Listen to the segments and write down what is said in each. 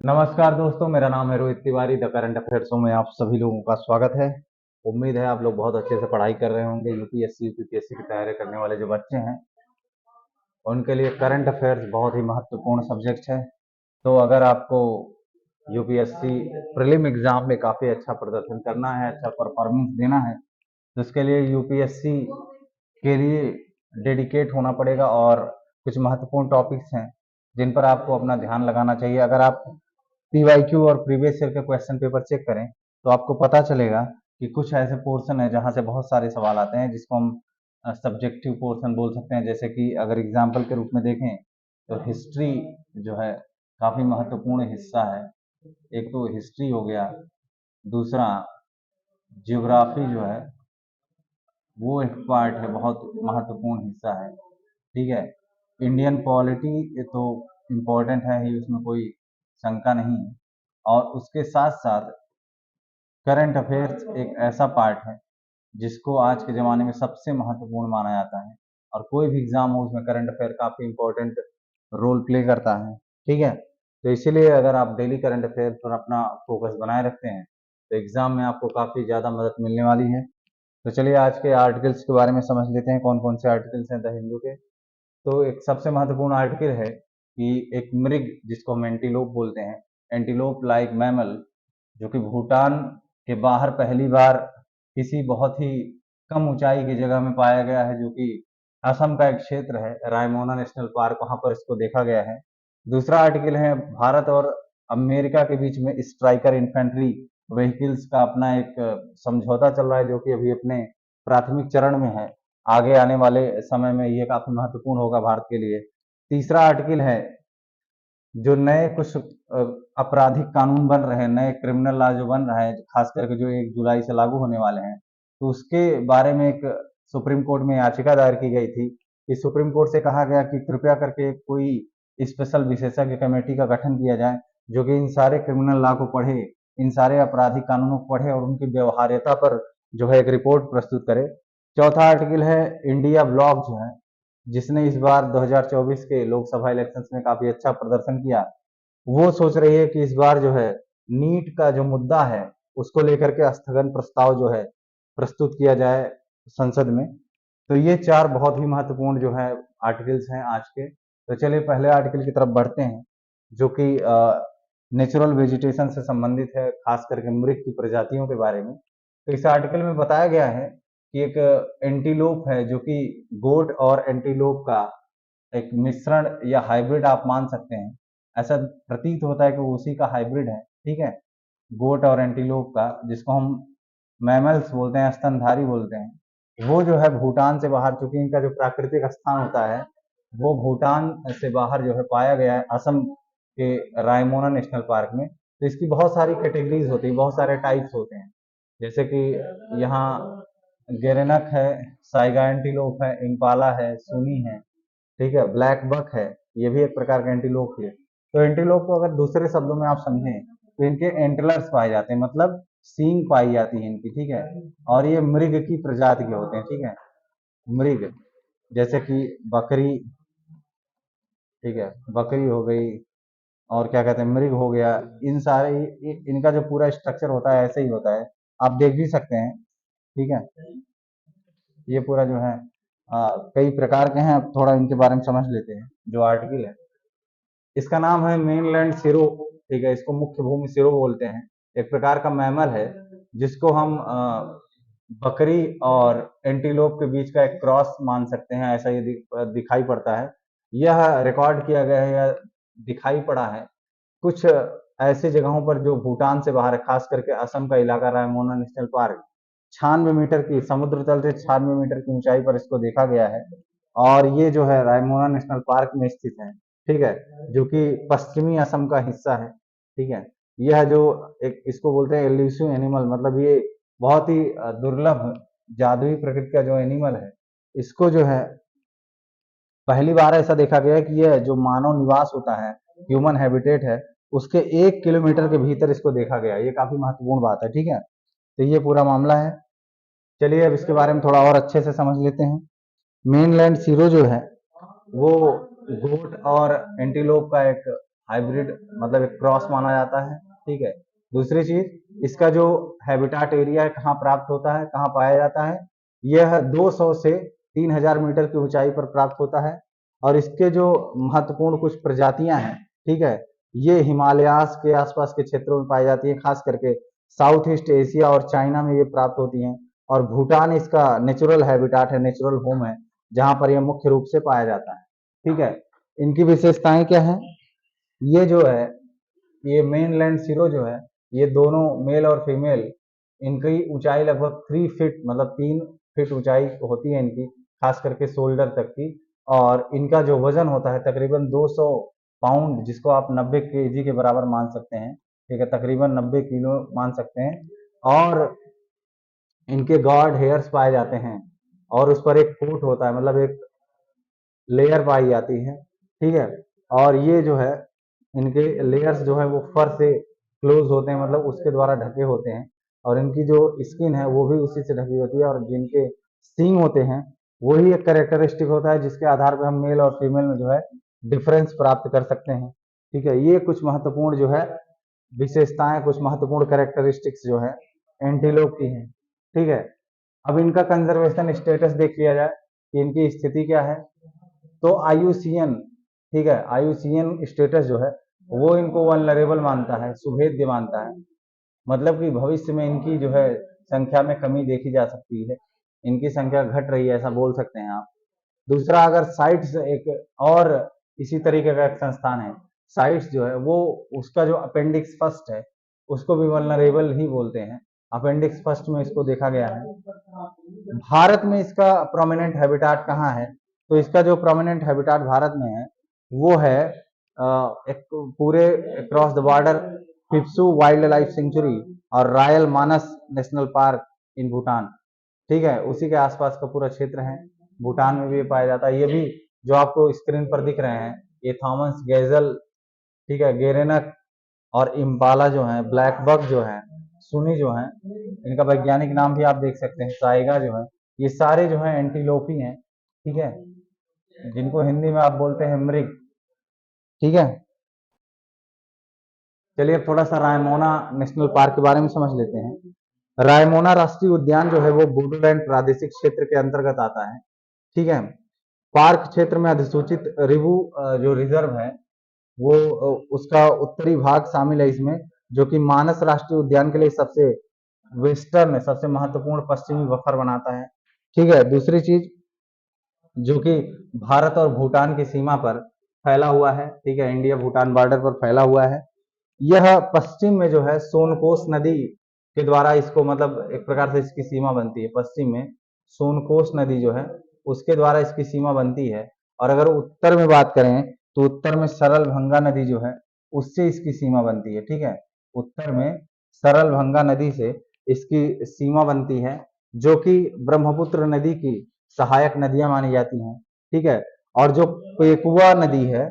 नमस्कार दोस्तों, मेरा नाम है Rohit Tiwari. The current affairs में आप सभी लोगों का स्वागत है। उम्मीद है आप लोग बहुत अच्छे से पढ़ाई कर रहे होंगे। यूपीएससी यूपीपीएससी की तैयारी करने वाले जो बच्चे हैं उनके लिए करंट अफेयर्स बहुत ही महत्वपूर्ण सब्जेक्ट है। तो अगर आपको यूपीएससी प्रीलिम एग्जाम में काफ़ी अच्छा प्रदर्शन करना है, अच्छा परफॉर्मेंस देना है, तो इसके लिए यूपीएससी के लिए डेडिकेट होना पड़ेगा। और कुछ महत्वपूर्ण टॉपिक्स हैं जिन पर आपको अपना ध्यान लगाना चाहिए। अगर आप पीवाईक्यू और प्रीवियस ईयर के क्वेश्चन पेपर चेक करें तो आपको पता चलेगा कि कुछ ऐसे पोर्शन है जहां से बहुत सारे सवाल आते हैं, जिसको हम सब्जेक्टिव पोर्शन बोल सकते हैं। जैसे कि अगर एग्जाम्पल के रूप में देखें तो हिस्ट्री जो है काफ़ी महत्वपूर्ण हिस्सा है। एक तो हिस्ट्री हो गया, दूसरा जियोग्राफी जो है वो एक पार्ट है, बहुत महत्वपूर्ण हिस्सा है। ठीक है, इंडियन पॉलिटी ये तो इम्पोर्टेंट है ही, उसमें कोई शंका नहीं है। और उसके साथ साथ करंट अफेयर्स एक ऐसा पार्ट है जिसको आज के ज़माने में सबसे महत्वपूर्ण माना जाता है। और कोई भी एग्ज़ाम हो उसमें करंट अफेयर काफ़ी इम्पोर्टेंट रोल प्ले करता है। ठीक है, तो इसीलिए अगर आप डेली करंट अफेयर पर अपना फोकस बनाए रखते हैं तो एग्ज़ाम में आपको काफ़ी ज़्यादा मदद मिलने वाली है। तो चलिए आज के आर्टिकल्स के बारे में समझ लेते हैं, कौन कौन से आर्टिकल्स हैं द हिंदू के। तो एक सबसे महत्वपूर्ण आर्टिकल है कि एक मृग जिसको हम एंटीलोप बोलते हैं, एंटीलोप लाइक मैमल, जो कि भूटान के बाहर पहली बार किसी बहुत ही कम ऊंचाई की जगह में पाया गया है, जो कि असम का एक क्षेत्र है, रायमोना नेशनल पार्क, वहां पर इसको देखा गया है। दूसरा आर्टिकल है भारत और अमेरिका के बीच में स्ट्राइकर इन्फेंट्री व्हीकल्स का अपना एक समझौता चल रहा है, जो कि अभी अपने प्राथमिक चरण में है। आगे आने वाले समय में ये काफी महत्वपूर्ण होगा भारत के लिए। तीसरा आर्टिकल है जो नए कुछ आपराधिक कानून बन रहे हैं, नए क्रिमिनल लॉ जो बन रहा है, खास करके जो 1 जुलाई से लागू होने वाले हैं, तो उसके बारे में एक सुप्रीम कोर्ट में याचिका दायर की गई थी कि सुप्रीम कोर्ट से कहा गया कि कृपया करके कोई स्पेशल विशेषज्ञ कमेटी का गठन किया जाए जो कि इन सारे क्रिमिनल लॉ को पढ़े, इन सारे आपराधिक कानूनों को पढ़े और उनकी व्यवहार्यता पर जो है एक रिपोर्ट प्रस्तुत करे। चौथा आर्टिकल है इंडिया ब्लॉक जो है, जिसने इस बार 2024 के लोकसभा इलेक्शंस में काफी अच्छा प्रदर्शन किया, वो सोच रही है कि इस बार जो है नीट का जो मुद्दा है उसको लेकर के स्थगन प्रस्ताव जो है प्रस्तुत किया जाए संसद में। तो ये चार बहुत ही महत्वपूर्ण जो है आर्टिकल्स हैं आज के। तो चलिए पहले आर्टिकल की तरफ बढ़ते हैं, जो कि नेचुरल वेजिटेशन से संबंधित है, खास करके मृग की प्रजातियों के बारे में। तो इस आर्टिकल में बताया गया है कि एक एंटीलोप है जो कि गोट और एंटीलोप का एक मिश्रण या हाइब्रिड आप मान सकते हैं। ऐसा प्रतीत होता है कि वो उसी का हाइब्रिड है। ठीक है, गोट और एंटीलोप का, जिसको हम मैमल्स बोलते हैं, स्तनधारी बोलते हैं, वो जो है भूटान से बाहर, चूंकि इनका जो प्राकृतिक स्थान होता है वो भूटान से बाहर जो है पाया गया है, असम के रायमोना नेशनल पार्क में। तो इसकी बहुत सारी कैटेगरीज होती है, बहुत सारे टाइप्स होते हैं। जैसे कि यहाँ गेरेनक है, साइगा एंटीलोप है, इम्पाला है, सुनी है, ठीक है, ब्लैक बक है, ये भी एक प्रकार का एंटीलोप है। तो एंटीलोप को अगर दूसरे शब्दों में आप समझें तो इनके एंटलर्स पाए जाते हैं, मतलब सींग पाई जाती है इनकी। ठीक है, और ये मृग की प्रजाति के होते हैं। ठीक है, मृग जैसे कि बकरी, ठीक है, बकरी हो गई, और क्या कहते हैं, मृग हो गया। इन सारे इनका जो पूरा स्ट्रक्चर होता है ऐसे ही होता है, आप देख भी सकते हैं। ठीक है, ये पूरा जो है कई प्रकार के हैं। अब थोड़ा इनके बारे में समझ लेते हैं। जो आर्टिकल है इसका नाम है मेनलैंड सिरो। ठीक है, इसको मुख्य भूमि सिरो बोलते हैं। एक प्रकार का मैमल है जिसको हम बकरी और एंटीलोप के बीच का एक क्रॉस मान सकते हैं, ऐसा ये दिखाई पड़ता है। यह रिकॉर्ड किया गया है या दिखाई पड़ा है कुछ ऐसे जगहों पर जो भूटान से बाहर है, खास करके असम का इलाका, रायमोना नेशनल पार्क। 96 मीटर की समुद्र तल से 96 मीटर की ऊंचाई पर इसको देखा गया है। और ये जो है रायमोना नेशनल पार्क में स्थित है। ठीक है, जो कि पश्चिमी असम का हिस्सा है। ठीक है, यह जो एक इसको बोलते हैं एल्यूसिव एनिमल, मतलब ये बहुत ही दुर्लभ जादुई प्रकृति का जो एनिमल है, इसको जो है पहली बार ऐसा देखा गया है कि यह जो मानव निवास होता है, ह्यूमन हैबिटेट है, उसके 1 किलोमीटर के भीतर इसको देखा गया। ये काफी महत्वपूर्ण बात है। ठीक है, तो ये पूरा मामला है। चलिए अब इसके बारे में थोड़ा और अच्छे से समझ लेते हैं। मेनलैंड सीरो जो है वो गोट और एंटीलोप का एक हाइब्रिड मतलब एक क्रॉस माना जाता है, ठीक है। दूसरी चीज, इसका जो हैबिटाट एरिया है, कहाँ प्राप्त होता है, कहाँ पाया जाता है, यह 200 से 3000 मीटर की ऊंचाई पर प्राप्त होता है। और इसके जो महत्वपूर्ण कुछ प्रजातियां हैं, ठीक है, ये हिमालयास के आसपास के क्षेत्रों में पाई जाती है, खास करके साउथ ईस्ट एशिया और चाइना में ये प्राप्त होती हैं। और भूटान इसका नेचुरल हैबिटाट है, नेचुरल होम है, जहां पर यह मुख्य रूप से पाया जाता है, ठीक है। इनकी विशेषताएं क्या है, ये जो है, ये मेन लैंड सिरो जो है, ये दोनों मेल और फीमेल, इनकी ऊंचाई लगभग 3 फीट मतलब 3 फीट ऊंचाई होती है इनकी, खास करके शोल्डर तक की। और इनका जो वजन होता है तकरीबन 200 पाउंड, जिसको आप 90 केजी के बराबर मान सकते हैं, ठीक है, तकरीबन 90 किलो मान सकते हैं। और इनके गॉड हेयर्स पाए जाते हैं, और उस पर एक कोट होता है, मतलब एक लेयर पाई जाती है, ठीक है। और ये जो है, इनके लेयर्स जो है वो फर से क्लोज होते हैं, मतलब उसके द्वारा ढके होते हैं। और इनकी जो स्किन है वो भी उसी से ढकी होती है। और जिनके सींग होते हैं, वही एक कैरेक्टरिस्टिक होता है जिसके आधार पर हम मेल और फीमेल में जो है डिफरेंस प्राप्त कर सकते हैं, ठीक है। ये कुछ महत्वपूर्ण जो है विशेषताएं, कुछ महत्वपूर्ण कैरेक्टरिस्टिक्स जो है एंटीलोप की हैं, ठीक है। अब इनका कंजर्वेशन स्टेटस देख लिया जाए कि इनकी स्थिति क्या है। तो आईयूसीएन, ठीक है, आईयूसीएन स्टेटस जो है वो इनको वनरेबल मानता है, सुभेद्य मानता है। मतलब कि भविष्य में इनकी जो है संख्या में कमी देखी जा सकती है, इनकी संख्या घट रही है, ऐसा बोल सकते हैं आप। दूसरा, अगर साइट्स एक और इसी तरीके का एक संस्थान है, साइट्स जो है वो, उसका जो अपेंडिक्स फर्स्ट है उसको भी वल्नरेबल ही बोलते हैं। अपेंडिक्स फर्स्ट में इसको देखा गया है। भारत में इसका प्रोमिनेंट हैबिटाट कहाँ है, तो इसका जो प्रोमिनेंट हैबिटाट भारत में है वो है एक पूरे cross the border Phibsoo wildlife sanctuary और royal Manas national park in Bhutan, ठीक है, उसी के आसपास का पूरा क्षेत्र है। भूटान में भी ये पाया जाता है। ये भी जो आपको स्क्रीन पर दिख रहे हैं, ये थॉमस गेजल, ठीक है, गेरेनक और इम्पाला जो है, ब्लैक बक जो है, सुनी जो है, इनका वैज्ञानिक नाम भी आप देख सकते हैं, साइगा जो है, ये सारे जो है एंटीलोपी हैं, ठीक है, जिनको हिंदी में आप बोलते हैं मृग, ठीक है। चलिए अब थोड़ा सा रायमोना नेशनल पार्क के बारे में समझ लेते हैं। रायमोना राष्ट्रीय उद्यान जो है वो बोडोलैंड प्रादेशिक क्षेत्र के अंतर्गत आता है, ठीक है। पार्क क्षेत्र में अधिसूचित रिबू जो रिजर्व है वो उसका उत्तरी भाग शामिल है इसमें, जो कि मानस राष्ट्रीय उद्यान के लिए सबसे वेस्टर्न, सबसे महत्वपूर्ण पश्चिमी बफर बनाता है, ठीक है। दूसरी चीज, जो कि भारत और भूटान की सीमा पर फैला हुआ है, ठीक है, इंडिया भूटान बॉर्डर पर फैला हुआ है। यह पश्चिम में जो है सोनकोस नदी के द्वारा इसको, मतलब एक प्रकार से इसकी सीमा बनती है, पश्चिम में सोनकोस नदी जो है उसके द्वारा इसकी सीमा बनती है। और अगर उत्तर में बात करें तो उत्तर में सरल भंगा नदी जो है उससे इसकी सीमा बनती है, ठीक है। उत्तर में सरल भंगा नदी से इसकी सीमा बनती है, जो कि ब्रह्मपुत्र नदी की सहायक नदियां मानी जाती हैं, ठीक है। और जो पेकुआ नदी है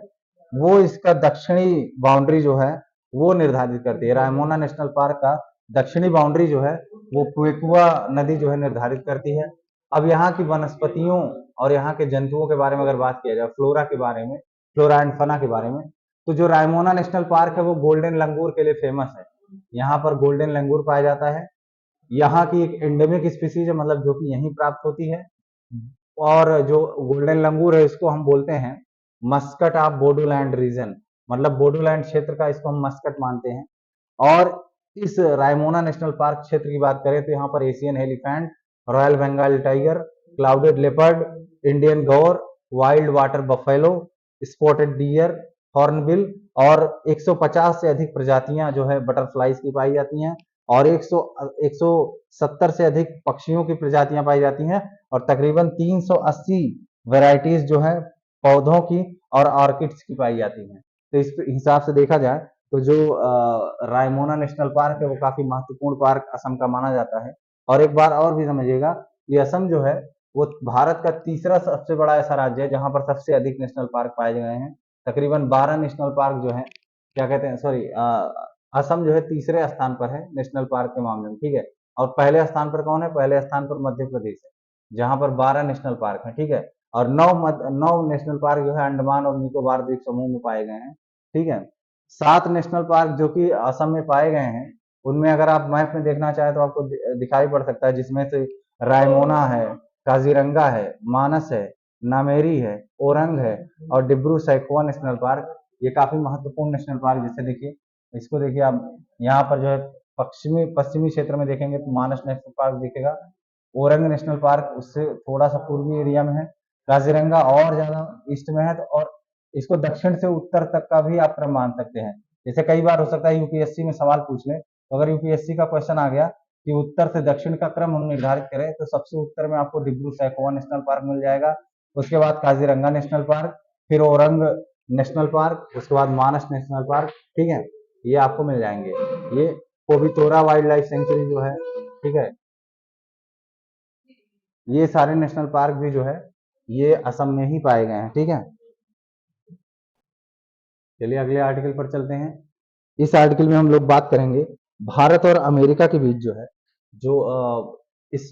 वो इसका दक्षिणी बाउंड्री जो है वो निर्धारित करती है। रायमोना नेशनल पार्क का दक्षिणी बाउंड्री जो है वो पेकुआ नदी जो है निर्धारित करती है। अब यहाँ की वनस्पतियों और यहाँ के जंतुओं के बारे में अगर बात किया जाए, फ्लोरा के बारे में, फ्लोरा एंड फना के बारे में, तो जो रायमोना नेशनल पार्क है वो गोल्डन लंगूर के लिए फेमस है। यहाँ पर गोल्डन लंगूर पाया जाता है। यहाँ की एक एंडेमिक स्पीसीज है, मतलब जो कि यहीं प्राप्त होती है। और जो गोल्डन लंगूर है इसको हम बोलते हैं मस्कट ऑफ बोडोलैंड रीजन, मतलब बोडोलैंड क्षेत्र का इसको हम मस्कट मानते हैं। और इस रायमोना नेशनल पार्क क्षेत्र की बात करें तो यहाँ पर Asian elephant, royal Bengal tiger, clouded leopard, Indian gaur, wild water buffalo, spotted deer, hornbill और 150 से अधिक प्रजातियां जो है बटरफ्लाइज की पाई जाती हैं। और 170 से अधिक पक्षियों की प्रजातियां पाई जाती हैं। और तकरीबन 380 वैरायटीज जो है पौधों की और ऑर्किड्स की पाई जाती हैं। तो इस हिसाब से देखा जाए तो जो रायमोना नेशनल पार्क है वो काफी महत्वपूर्ण पार्क असम का माना जाता है। और एक बार और भी समझिएगा, ये असम जो है वो भारत का तीसरा सबसे बड़ा ऐसा राज्य है जहां पर सबसे अधिक नेशनल पार्क पाए गए हैं। तकरीबन 12 नेशनल पार्क जो है, क्या कहते हैं, सॉरी, असम जो है तीसरे स्थान पर है नेशनल पार्क के मामले में, ठीक है। और पहले स्थान पर कौन है, पहले स्थान पर मध्य प्रदेश है, जहां पर 12 नेशनल पार्क है, ठीक है। और 9 नेशनल पार्क जो है अंडमान और निकोबार द्वीप समूह में पाए गए हैं, ठीक है। 7 नेशनल पार्क जो कि असम में पाए गए हैं, उनमें अगर आप मैप में देखना चाहें तो आपको दिखाई पड़ सकता है, जिसमें से रायमोना है, काजीरंगा है, मानस है, नामेरी है, ओरंग है और डिब्रू सैखोवा नेशनल पार्क। ये काफी महत्वपूर्ण नेशनल पार्क, जैसे देखिए, इसको देखिए आप, यहाँ पर जो है पश्चिमी पश्चिमी क्षेत्र में देखेंगे तो मानस नेशनल पार्क दिखेगा, ओरंग नेशनल पार्क उससे थोड़ा सा पूर्वी एरिया में है, काजीरंगा और ज्यादा ईस्ट में है, तो और इसको दक्षिण से उत्तर तक का भी आप क्रम मान सकते हैं। जैसे कई बार हो सकता है यूपीएससी में सवाल पूछ ले, तो अगर यूपीएससी का क्वेश्चन आ गया कि उत्तर से दक्षिण का क्रम हम निर्धारित करें, तो सबसे उत्तर में आपको डिब्रू सैखोवा नेशनल पार्क मिल जाएगा, उसके बाद काजीरंगा नेशनल पार्क, फिर औरंग नेशनल पार्क, उसके बाद मानस नेशनल पार्क। ठीक है, ये आपको मिल जाएंगे। ये कोबितोरा वाइल्ड लाइफ सेंचुरी जो है, ठीक है, ये सारे नेशनल पार्क भी जो है ये असम में ही पाए गए हैं। ठीक है, चलिए अगले आर्टिकल पर चलते हैं। इस आर्टिकल में हम लोग बात करेंगे भारत और अमेरिका के बीच जो है, जो इस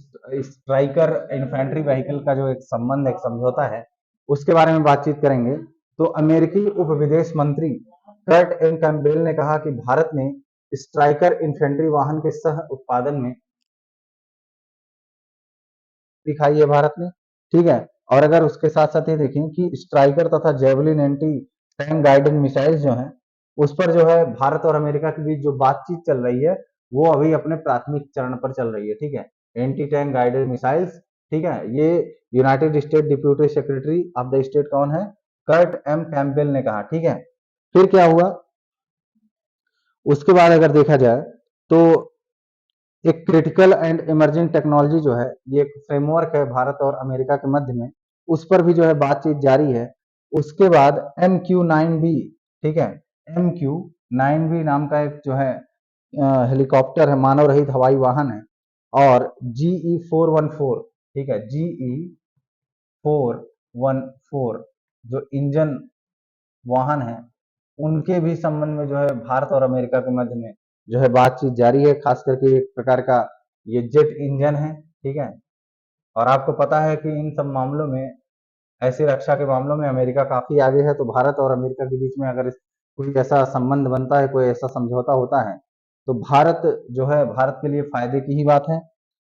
स्ट्राइकर इन्फेंट्री व्हीकल का जो एक संबंध, एक समझौता है, उसके बारे में बातचीत करेंगे। तो अमेरिकी उप विदेश मंत्री कर्ट एम कैम्पबेल ने कहा कि भारत ने स्ट्राइकर इन्फेंट्री वाहन के सह उत्पादन में दिखाई है भारत ने। ठीक है, और अगर उसके साथ साथ ये देखें कि स्ट्राइकर तथा javelin anti tank guided missiles जो हैं, उस पर जो है भारत और अमेरिका के बीच जो बातचीत चल रही है, वो अभी अपने प्राथमिक चरण पर चल रही है। ठीक है, एंटी टैंक गाइडेड मिसाइल्स। ठीक है, ये United state deputy secretary of the state कौन है, कर्ट एम कैम्पबेल ने कहा। ठीक है, फिर क्या हुआ, उसके बाद अगर देखा जाए तो एक क्रिटिकल एंड इमर्जिंग टेक्नोलॉजी जो है, ये एक फ्रेमवर्क है भारत और अमेरिका के मध्य में, उस पर भी जो है बातचीत जारी है। उसके बाद MQ-9B, ठीक है, MQ-9B नाम का एक जो है हेलीकॉप्टर है, मानव रहित हवाई वाहन है, और GE-414, ठीक है, GE-414 जो इंजन वाहन है, उनके भी संबंध में जो है भारत और अमेरिका के मध्य में जो है बातचीत जारी है। खास करके एक प्रकार का ये जेट इंजन है। ठीक है, और आपको पता है कि इन सब मामलों में, ऐसे रक्षा के मामलों में अमेरिका काफी आगे है। तो भारत और अमेरिका के बीच में अगर कोई ऐसा संबंध बनता है, कोई ऐसा समझौता होता है, तो भारत जो है, भारत के लिए फायदे की ही बात है।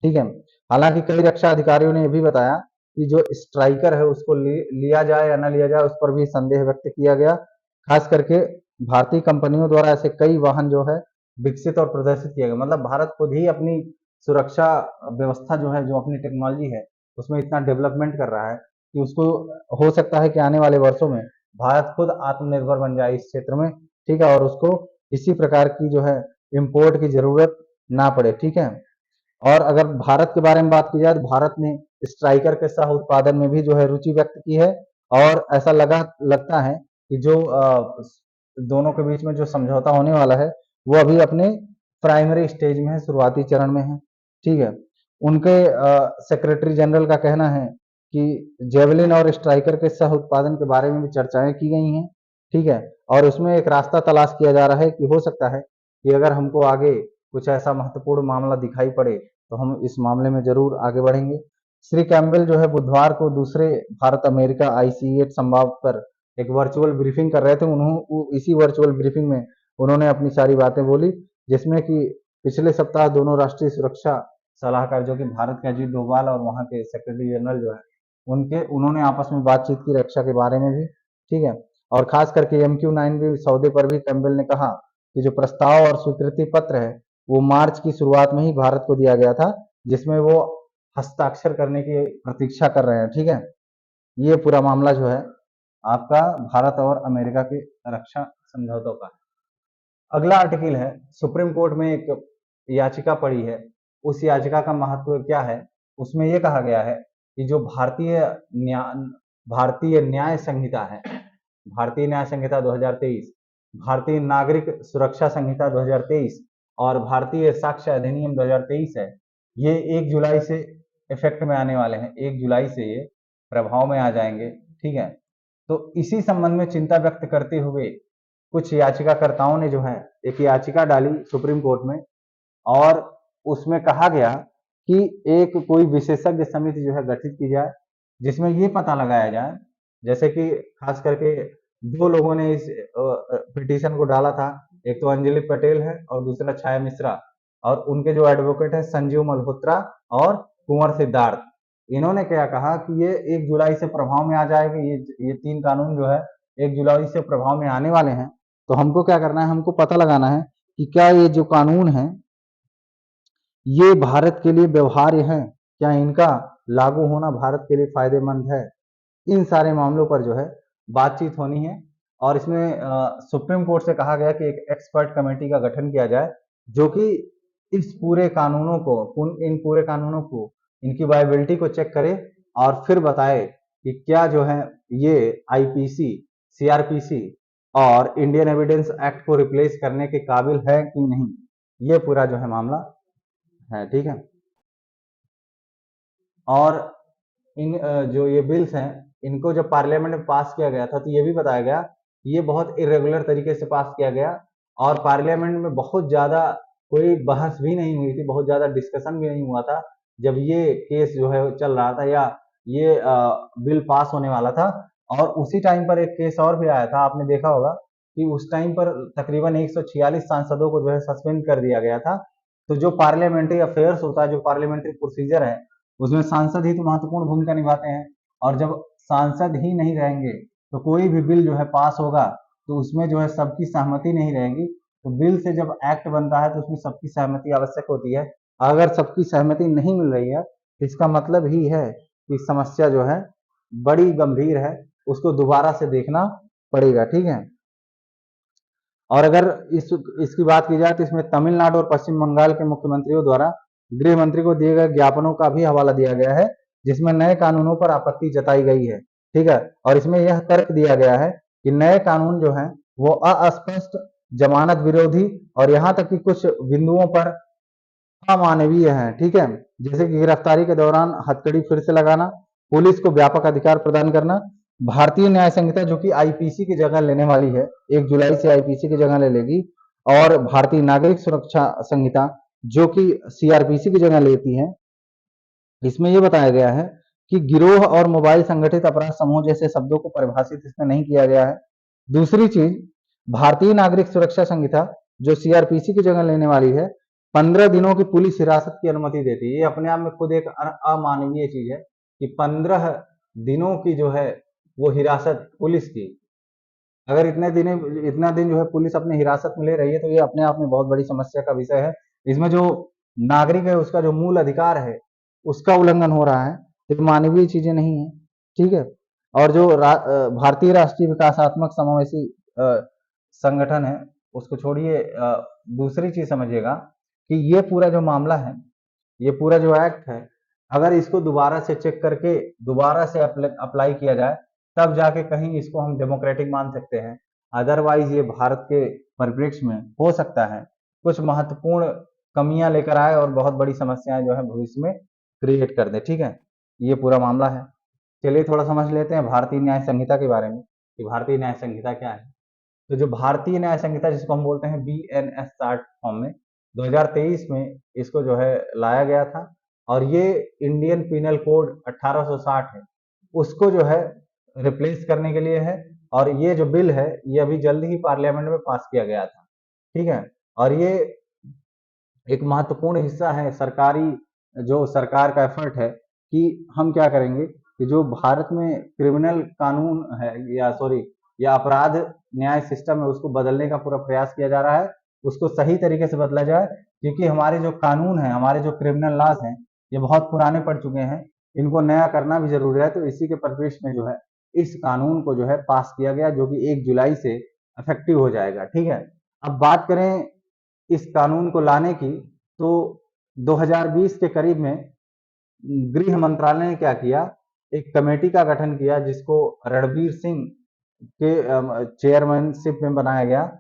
ठीक है, हालांकि कई रक्षा अधिकारियों ने यह भी बताया कि जो स्ट्राइकर है उसको लिया जाए या ना लिया जाए, उस पर भी संदेह व्यक्त किया गया। खास करके भारतीय कंपनियों द्वारा ऐसे कई वाहन जो है विकसित और प्रदर्शित किए गए। मतलब भारत खुद ही अपनी सुरक्षा व्यवस्था जो है, जो अपनी टेक्नोलॉजी है, उसमें इतना डेवलपमेंट कर रहा है कि उसको हो सकता है कि आने वाले वर्षों में भारत खुद आत्मनिर्भर बन जाए इस क्षेत्र में। ठीक है, और उसको किसी प्रकार की जो है इम्पोर्ट की जरूरत ना पड़े। ठीक है, और अगर भारत के बारे में बात की जाए तो भारत ने स्ट्राइकर के सह उत्पादन में भी जो है रुचि व्यक्त की है, और ऐसा लगता है कि जो दोनों के बीच में जो समझौता होने वाला है, वो अभी अपने प्राइमरी स्टेज में है, शुरुआती चरण में है। ठीक है, उनके सेक्रेटरी जनरल का कहना है कि जेवलिन और स्ट्राइकर के सह उत्पादन के बारे में भी चर्चाएं की गई हैं। ठीक है, और उसमें एक रास्ता तलाश किया जा रहा है कि हो सकता है कि अगर हमको आगे कुछ ऐसा महत्वपूर्ण मामला दिखाई पड़े तो हम इस मामले में जरूर आगे बढ़ेंगे। श्री कैम्पबेल जो है बुधवार को दूसरे भारत अमेरिका ICET संवाद पर एक वर्चुअल ब्रीफिंग कर रहे थे। उन्होंने इसी वर्चुअल ब्रीफिंग में उन्होंने अपनी सारी बातें बोली, जिसमें कि पिछले सप्ताह दोनों राष्ट्रीय सुरक्षा सलाहकार जो कि भारत के अजीत डोभाल और वहां के सेक्रेटरी जनरल जो है, उन्होंने आपस में बातचीत की रक्षा के बारे में भी। ठीक है, और खास करके MQ-9B सौदे पर भी कैम्पबेल ने कहा कि जो प्रस्ताव और स्वीकृति पत्र है, वो मार्च की शुरुआत में ही भारत को दिया गया था, जिसमें वो हस्ताक्षर करने की प्रतीक्षा कर रहे हैं। ठीक है, ये पूरा मामला जो है आपका भारत और अमेरिका के रक्षा समझौतों का। अगला आर्टिकल है, सुप्रीम कोर्ट में एक याचिका पड़ी है, उस याचिका का महत्व क्या है। उसमें यह कहा गया है कि जो भारतीय न्याय संहिता है, भारतीय न्याय संहिता 2023, भारतीय नागरिक सुरक्षा संहिता 2023 और भारतीय साक्ष्य अधिनियम 2023 है, ये 1 जुलाई से इफेक्ट में आने वाले हैं। 1 जुलाई से ये प्रभाव में आ जाएंगे। ठीक है, तो इसी संबंध में चिंता व्यक्त करते हुए कुछ याचिकाकर्ताओं ने जो है एक याचिका डाली सुप्रीम कोर्ट में, और उसमें कहा गया कि एक कोई विशेषज्ञ समिति जो है गठित की जाए, जिसमें ये पता लगाया जाए, जैसे कि खास करके दो लोगों ने इस पिटीशन को डाला था, एक तो अंजलि पटेल है और दूसरा छाया मिश्रा, और उनके जो एडवोकेट है संजीव मल्होत्रा और कुंवर सिद्धार्थ। इन्होंने क्या कहा कि ये 1 जुलाई से प्रभाव में आ जाएगा, ये 3 कानून जो है 1 जुलाई से प्रभाव में आने वाले हैं। तो हमको क्या करना है, हमको पता लगाना है कि क्या ये जो कानून है ये भारत के लिए व्यवहार्य है, क्या इनका लागू होना भारत के लिए फायदेमंद है। इन सारे मामलों पर जो है बातचीत होनी है। और इसमें सुप्रीम कोर्ट से कहा गया कि एक एक्सपर्ट कमेटी का गठन किया जाए जो कि इस पूरे कानूनों को इन पूरे कानूनों को इनकी वायबिलिटी को चेक करे और फिर बताए कि क्या जो है ये आईपीसी, सीआरपीसी और इंडियन एविडेंस एक्ट को रिप्लेस करने के काबिल है कि नहीं। ये पूरा जो है मामला है, ठीक है। और इन जो ये बिल्स हैं इनको जब पार्लियामेंट में पास किया गया था तो ये भी बताया गया ये बहुत इरेगुलर तरीके से पास किया गया और पार्लियामेंट में बहुत ज़्यादा कोई बहस भी नहीं हुई थी, बहुत ज़्यादा डिस्कशन भी नहीं हुआ था जब ये केस जो है चल रहा था या ये बिल पास होने वाला था। और उसी टाइम पर एक केस और भी आया था, आपने देखा होगा कि उस टाइम पर तकरीबन 146 सांसदों को जो है सस्पेंड कर दिया गया था। तो जो पार्लियामेंट्री अफेयर्स होता है, जो पार्लियामेंट्री प्रोसीजर है, उसमें सांसद ही तो महत्वपूर्ण भूमिका निभाते हैं। और जब सांसद ही नहीं रहेंगे तो कोई भी बिल जो है पास होगा तो उसमें जो है सबकी सहमति नहीं रहेगी। तो बिल से जब एक्ट बनता है तो उसमें सबकी सहमति आवश्यक होती है। अगर सबकी सहमति नहीं मिल रही है तो इसका मतलब ही है कि समस्या जो है बड़ी गंभीर है, उसको दोबारा से देखना पड़ेगा, ठीक है। और अगर इसकी बात की जाए तो इसमें तमिलनाडु और पश्चिम बंगाल के मुख्यमंत्रियों द्वारा गृह मंत्री को दिए गए ज्ञापनों का भी हवाला दिया गया है जिसमें नए कानूनों पर आपत्ति जताई गई है, ठीक है। और इसमें यह तर्क दिया गया है कि नए कानून जो हैं वो अस्पष्ट, जमानत विरोधी और यहाँ तक कि कुछ बिंदुओं पर अमानवीय हैं, ठीक है। जैसे कि गिरफ्तारी के दौरान हथकड़ी फिर से लगाना, पुलिस को व्यापक अधिकार प्रदान करना, भारतीय न्याय संहिता जो कि आईपीसी की जगह लेने वाली है, 1 जुलाई से आईपीसी की जगह ले लेगी, और भारतीय नागरिक सुरक्षा संहिता जो कि सीआरपीसी की जगह लेती है। इसमें यह बताया गया है कि गिरोह और मोबाइल संगठित अपराध समूह जैसे शब्दों को परिभाषित इसमें नहीं किया गया है। दूसरी चीज, भारतीय नागरिक सुरक्षा संहिता जो सीआरपीसी की जगह लेने वाली है 15 दिनों की पुलिस हिरासत की अनुमति देती है। ये अपने आप में खुद एक अमानवीय चीज है कि 15 दिनों की जो है वो हिरासत पुलिस की, अगर इतना दिन जो है पुलिस अपनी हिरासत में ले रही है तो ये अपने आप में बहुत बड़ी समस्या का विषय है। इसमें जो नागरिक है उसका जो मूल अधिकार है उसका उल्लंघन हो रहा है, तो मानवीय चीजें नहीं है, ठीक है। और जो भारतीय राष्ट्रीय विकासात्मक समावेशी संगठन है उसको छोड़िए, दूसरी चीज समझिएगा कि ये पूरा जो मामला है, ये पूरा जो एक्ट है, अगर इसको दोबारा से चेक करके दोबारा से अप्लाई किया जाए तब जाके कहीं इसको हम डेमोक्रेटिक मान सकते हैं। अदरवाइज ये भारत के परिप्रेक्ष्य में हो सकता है कुछ महत्वपूर्ण कमियां लेकर आए और बहुत बड़ी समस्याएं जो है भविष्य में क्रिएट कर दे, ठीक है। ये पूरा मामला है। चलिए थोड़ा समझ लेते हैं भारतीय न्याय संहिता के बारे में कि भारतीय न्याय संहिता क्या है। तो जो भारतीय न्याय संहिता जिसको हम बोलते हैं BNS 60 फॉर्म में 2023 में इसको जो है लाया गया था और ये इंडियन पिनल कोड 1860 है उसको जो है रिप्लेस करने के लिए है। और ये जो बिल है ये अभी जल्द ही पार्लियामेंट में पास किया गया था, ठीक है। और ये एक महत्वपूर्ण हिस्सा है सरकारी जो सरकार का एफर्ट है कि हम क्या करेंगे कि जो भारत में क्रिमिनल कानून है या सॉरी या अपराध न्याय सिस्टम है उसको बदलने का पूरा प्रयास किया जा रहा है, उसको सही तरीके से बदला जाए क्योंकि हमारे जो कानून है, हमारे जो क्रिमिनल लॉज हैं ये बहुत पुराने पड़ चुके हैं, इनको नया करना भी जरूरी है। तो इसी के परिप्रेक्ष्य में जो है इस कानून को जो है पास किया गया जो कि 1 जुलाई से इफेक्टिव हो जाएगा, ठीक है। अब बात करें इस कानून को लाने की तो 2020 के करीब में गृह मंत्रालय ने क्या किया, एक कमेटी का गठन किया जिसको रणबीर सिंह के चेयरमैनशिप में बनाया गया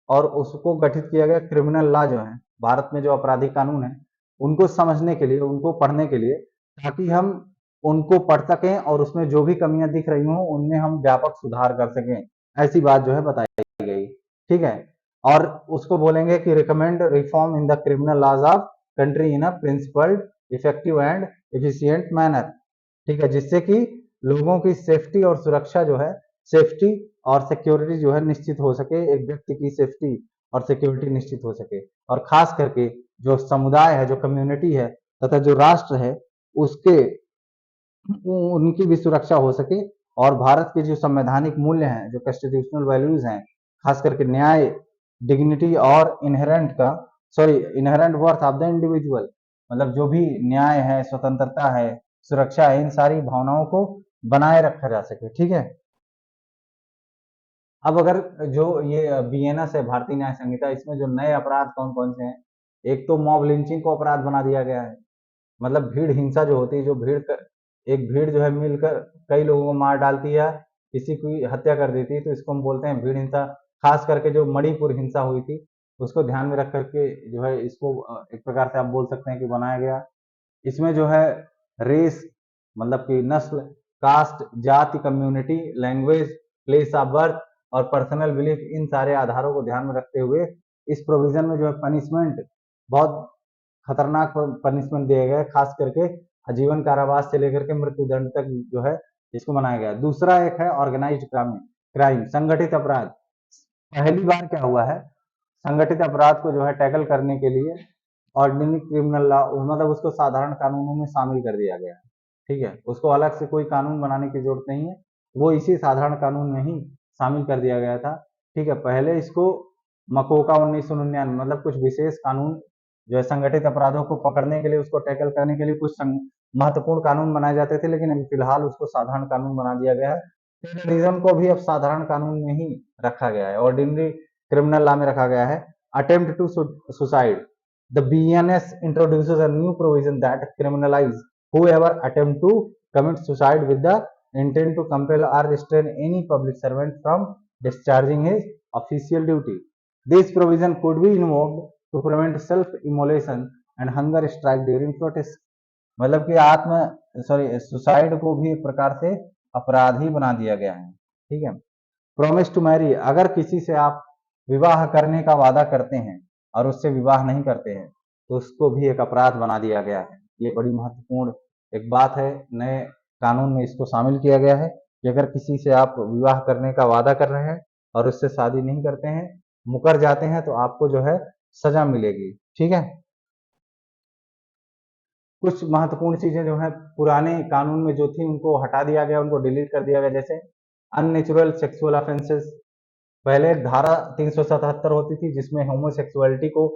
और उसको गठित किया गया क्रिमिनल लॉ जो है भारत में जो आपराधिक कानून है उनको समझने के लिए, उनको पढ़ने के लिए, ताकि हम उनको पढ़ सकें और उसमें जो भी कमियां दिख रही हों उनमें हम व्यापक सुधार कर सकें, ऐसी बात जो है बताई गई, ठीक है। और उसको बोलेंगे कि recommend reform in the criminal laws of country in a principled effective and efficient manner, ठीक है, जिससे कि लोगों की सेफ्टी और सुरक्षा जो है सेफ्टी और सिक्योरिटी जो है निश्चित हो सके, एक व्यक्ति की सेफ्टी और सिक्योरिटी निश्चित हो सके, और खास करके जो समुदाय है, जो कम्युनिटी है तथा जो राष्ट्र है, उसके उनकी भी सुरक्षा हो सके, और भारत के जो संवैधानिक मूल्य हैं, जो कॉन्स्टिट्यूशनल वैल्यूज हैं, खास करके न्याय, डिग्निटी और inherent worth of the individual, मतलब जो भी न्याय है, स्वतंत्रता है, सुरक्षा है, इन सारी भावनाओं को बनाए रखा जा सके। ठीक है। अब अगर जो ये बीएनएस है, भारतीय न्याय संहिता, इसमें जो नए अपराध कौन कौन से हैं, एक तो मॉब लिंचिंग को अपराध बना दिया गया है। मतलब भीड़ हिंसा जो होती है, जो एक भीड़ जो है मिलकर कई लोगों को मार डालती है, किसी की हत्या कर देती है, तो इसको हम बोलते हैं भीड़ हिंसा। खास करके जो मणिपुर हिंसा हुई थी, उसको ध्यान में रख करके जो है इसको एक प्रकार से आप बोल सकते हैं कि बनाया गया। इसमें जो है रेस, मतलब कि नस्ल, कास्ट, जाति, community, language, place of birth और पर्सनल बिलीफ, इन सारे आधारों को ध्यान में रखते हुए इस प्रोविजन में जो है पनिशमेंट, बहुत खतरनाक पनिशमेंट दिया गया है, खास करके आजीवन कारावास से लेकर के मृत्यु दंड तक जो है इसको बनाया गया है। दूसरा एक है ऑर्गेनाइज्ड क्राइम, संगठित अपराध। पहली बार क्या हुआ है, संगठित अपराध को जो है टैकल करने के लिए ऑर्डिनरी क्रिमिनल लॉ, मतलब उसको साधारण कानूनों में शामिल कर दिया गया है। ठीक है, उसको अलग से कोई कानून बनाने की जरूरत नहीं है, वो इसी साधारण कानून में ही शामिल कर दिया गया था। ठीक है, पहले इसको मकोका 1999, मतलब कुछ विशेष कानून जो है संगठित अपराधों को पकड़ने के लिए, उसको टैकल करने के लिए कुछ महत्वपूर्ण कानून बनाए जाते थे, लेकिन अभी फिलहाल उसको साधारण कानून बना दिया गया है। टेररिज्म को भी अब साधारण कानून में ही रखा गया है, ऑर्डिनरी क्रिमिनल लॉ में रखा गया है। Attempt to suicide, the BNS introduces a new provision that criminalize whoever attempt to commit suicide with the intent to compel or restrain any public servant from discharging his official duty. This provision could be invoked to prevent self-immolation and hunger strike during protest. मतलब कि suicide को भी एक प्रकार से अपराध ही बना दिया गया है। ठीक है। प्रॉमिस टू मैरी, अगर किसी से आप विवाह करने का वादा करते हैं और उससे विवाह नहीं करते हैं, तो उसको भी एक अपराध बना दिया गया है। ये बड़ी महत्वपूर्ण एक बात है, नए कानून में इसको शामिल किया गया है कि अगर किसी से आप विवाह करने का वादा कर रहे हैं और उससे शादी नहीं करते हैं, मुकर जाते हैं, तो आपको जो है सजा मिलेगी। ठीक है। कुछ महत्वपूर्ण चीजें जो है पुराने कानून में जो थी उनको हटा दिया गया, उनको डिलीट कर दिया गया। जैसे अननेचुरल सेक्सुअल ऑफेंसेस, पहले धारा 377 होती थी जिसमें होमोसेक्सुअलिटी को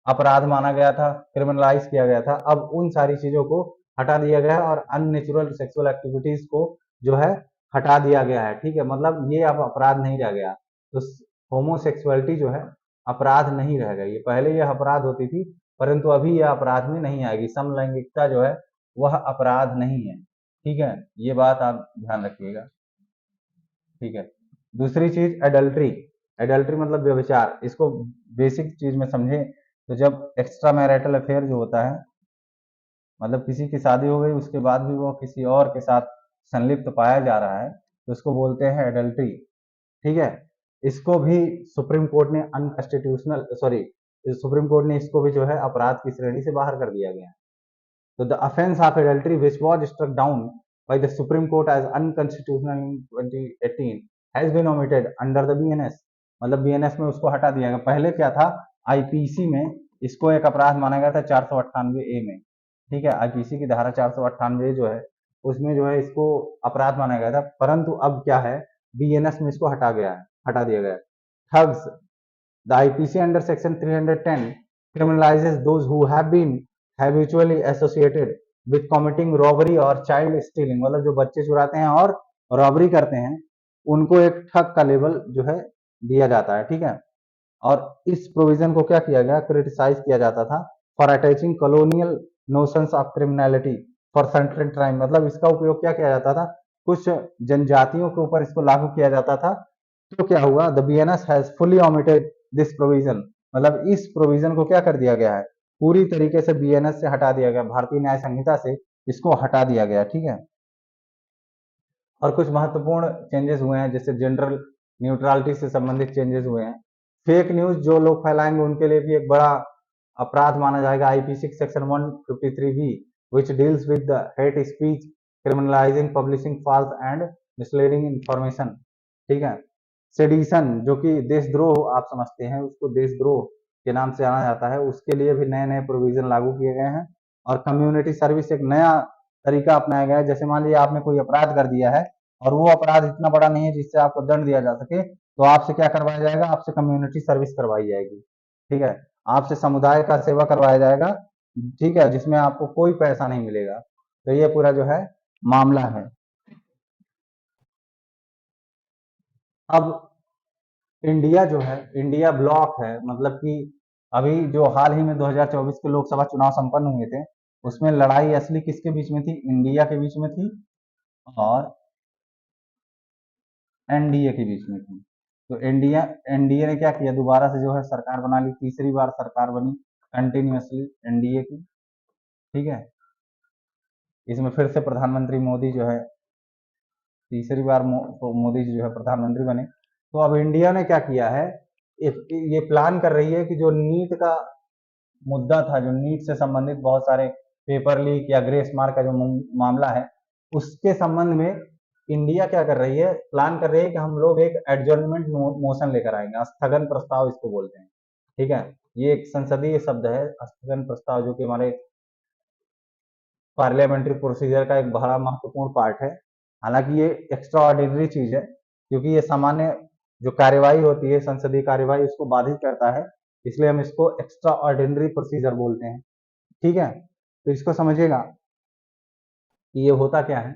अपराध माना गया था, क्रिमिनलाइज किया गया था। अब उन सारी चीजों को हटा दिया गया है और अननेचुरल सेक्सुअल एक्टिविटीज को जो है हटा दिया गया है। ठीक है, मतलब ये अब अपराध नहीं रह गया, तो होमोसेक्सुअलिटी जो है अपराध नहीं रह गई। ये पहले यह अपराध होती थी, परंतु अभी यह अपराध में नहीं आएगी। समलैंगिकता जो है वह अपराध नहीं है। ठीक है, ये बात आप ध्यान रखिएगा। ठीक है। दूसरी चीज एडल्ट्री, एडल्ट्री मतलब व्यभिचार। इसको बेसिक चीज में समझे तो जब एक्स्ट्रा मैरिटल अफेयर जो होता है, मतलब किसी की शादी हो गई उसके बाद भी वो किसी और के साथ संलिप्त पाया जा रहा है, तो उसको बोलते हैं एडल्ट्री। ठीक है, इसको भी सुप्रीम कोर्ट ने अनकॉन्स्टिट्यूशनल सुप्रीम कोर्ट ने इसको भी जो है अपराध की श्रेणी से बाहर कर दिया गया है। So the offense of adultery, which was struck down by the Supreme Court as unconstitutional in 2018, has been omitted under the BNS। मतलब BNS में उसको हटा दिया गया। पहले क्या था, आईपीसी में इसको एक अपराध माना गया था 498A में। ठीक है, आईपीसी की धारा 498 जो है उसमें जो है इसको अपराध माना गया था, परंतु अब क्या है, बीएनएस में इसको हटा दिया गया। Thugs, the IPC under section 310 criminalizes those who have been habitually associated with committing robbery और child stealing, मतलब जो बच्चे चुराते हैं और रॉबरी करते हैं, उनको एक ठग का लेवल जो है दिया जाता है। ठीक है, और इस प्रोविजन को क्या किया गया, क्रिटिसाइज किया जाता था for attaching colonial notions of criminality for certain time. मतलब इसका उपयोग क्या किया जाता था, कुछ जनजातियों के ऊपर इसको लागू किया जाता था। तो क्या हुआ, the BNS has fully omitted this provision, मतलब इस प्रोविजन को क्या कर दिया गया है, पूरी तरीके से बीएनएस से हटा दिया गया, भारतीय न्याय संहिता से इसको हटा दिया गया। ठीक है, और कुछ महत्वपूर्ण चेंजेस हुए हैं, जैसे जनरल न्यूट्रलिटी से संबंधित चेंजेस हुए हैं। फेक न्यूज जो लोग फैलाएंगे उनके लिए भी एक बड़ा अपराध माना जाएगा, IPC section 153B, which deals with the hate speech, criminalizing publishing false and misleading information। ठीक है। सेडिशन जो कि देशद्रोह आप समझते हैं, उसको देशद्रोह के नाम से जाना जाता है, उसके लिए भी नए नए प्रोविजन लागू किए गए हैं। और कम्युनिटी सर्विस एक नया तरीका अपनाया गया है। जैसे मान लीजिए आपने कोई अपराध कर दिया है और वो अपराध इतना बड़ा नहीं है जिससे आपको दंड दिया जा सके, तो आपसे क्या करवाया जाएगा, आपसे कम्युनिटी सर्विस करवाई जाएगी। ठीक है, आपसे समुदाय का सेवा करवाया जाएगा। ठीक है, जिसमें आपको कोई पैसा नहीं मिलेगा। तो ये पूरा जो है मामला है। अब इंडिया जो है, इंडिया ब्लॉक है, मतलब कि अभी जो हाल ही में 2024 के लोकसभा चुनाव संपन्न हुए थे, उसमें लड़ाई असली किसके बीच में थी, इंडिया के बीच में थी और एनडीए के बीच में थी। तो इंडिया एनडीए ने क्या किया, दोबारा से जो है सरकार बना ली, तीसरी बार सरकार बनी कंटिन्यूअसली एनडीए की। ठीक है, इसमें फिर से प्रधानमंत्री मोदी जो है, तीसरी बार मोदी जी जो है प्रधानमंत्री बने। तो अब इंडिया ने क्या किया है, ये प्लान कर रही है कि जो नीट का मुद्दा था, जो नीट से संबंधित बहुत सारे पेपर लीक या ग्रेस मार्क का जो मामला है, उसके संबंध में इंडिया क्या कर रही है, प्लान कर रही है कि हम लोग एक एडजर्नमेंट मोशन लेकर आएंगे, स्थगन प्रस्ताव इसको बोलते हैं। ठीक है, ये एक संसदीय शब्द है स्थगन प्रस्ताव, जो कि हमारे पार्लियामेंट्री प्रोसीजर का एक बड़ा महत्वपूर्ण पार्ट है। हालांकि ये एक्स्ट्रा ऑर्डिनरी चीज है, क्योंकि ये सामान्य जो कार्यवाही होती है, संसदीय कार्यवाही, उसको बाधित करता है, इसलिए हम इसको एक्स्ट्रा ऑर्डिनरी प्रोसीजर बोलते हैं। ठीक है, तो इसको समझिएगा कि ये होता क्या है।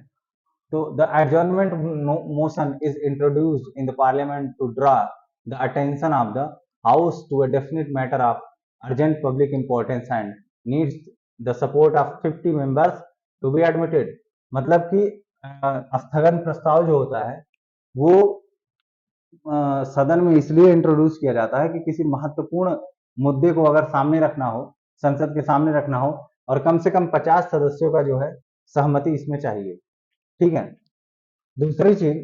तो the adjournment motion is introduced in the parliament to draw the attention of the house to a definite matter of urgent public importance and needs the support of 50 members to be admitted. मतलब कि स्थगन प्रस्ताव जो होता है वो सदन में इसलिए इंट्रोड्यूस किया जाता है कि किसी महत्वपूर्ण मुद्दे को अगर सामने रखना हो, संसद के सामने रखना हो, और कम से कम 50 सदस्यों का जो है सहमति इसमें चाहिए। ठीक है, दूसरी चीज,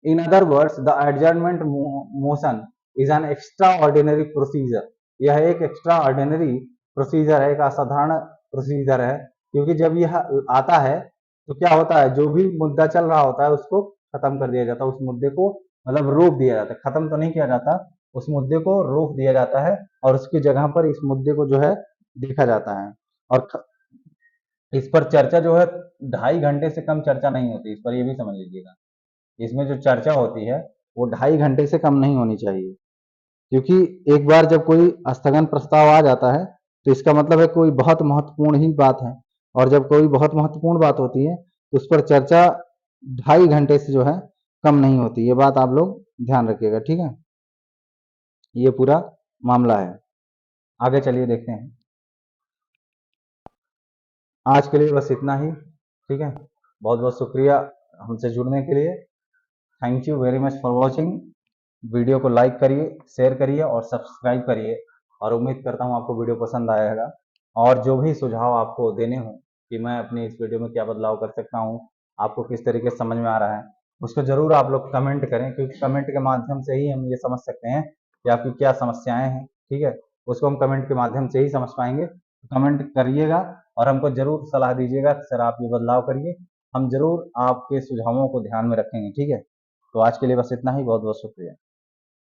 in other words the adjournment motion is an extra ordinary procedure. यह एक एक्स्ट्रा ऑर्डिनरी प्रोसीजर है, एक असाधारण प्रोसीजर है, क्योंकि जब यह आता है तो क्या होता है, जो भी मुद्दा चल रहा होता है उसको खत्म कर दिया जाता है, उस मुद्दे को मतलब रोक दिया जाता है, खत्म तो नहीं किया जाता, उस मुद्दे को रोक दिया जाता है और उसकी जगह पर इस मुद्दे को जो है देखा जाता है। और इस पर चर्चा जो है 2.5 घंटे से कम चर्चा नहीं होती, इस पर ये भी समझ लीजिएगा। इसमें जो चर्चा होती है वो 2.5 घंटे से कम नहीं होनी चाहिए, क्योंकि एक बार जब कोई स्थगन प्रस्ताव आ जाता है तो इसका मतलब है कोई बहुत महत्वपूर्ण ही बात है, और जब कोई बहुत महत्वपूर्ण बात होती है तो उस पर चर्चा 2.5 घंटे से जो है कम नहीं होती। ये बात आप लोग ध्यान रखिएगा। ठीक है, ये पूरा मामला है। आगे चलिए देखते हैं। आज के लिए बस इतना ही। ठीक है, बहुत बहुत शुक्रिया हमसे जुड़ने के लिए। Thank you very much for watching. Video को लाइक करिए, शेयर करिए और सब्सक्राइब करिए, और उम्मीद करता हूँ आपको वीडियो पसंद आएगा। और जो भी सुझाव आपको देने हों कि मैं अपनी इस वीडियो में क्या बदलाव कर सकता हूँ, आपको किस तरीके से समझ में आ रहा है, उसको ज़रूर आप लोग कमेंट करें, क्योंकि कमेंट के माध्यम से ही हम ये समझ सकते हैं कि आपकी क्या समस्याएं हैं। ठीक है, उसको हम कमेंट के माध्यम से ही समझ पाएंगे। कमेंट करिएगा और हमको ज़रूर सलाह दीजिएगा कि सर आप ये बदलाव करिए, हम ज़रूर आपके सुझावों को ध्यान में रखेंगे। ठीक है, तो आज के लिए बस इतना ही। बहुत बहुत शुक्रिया।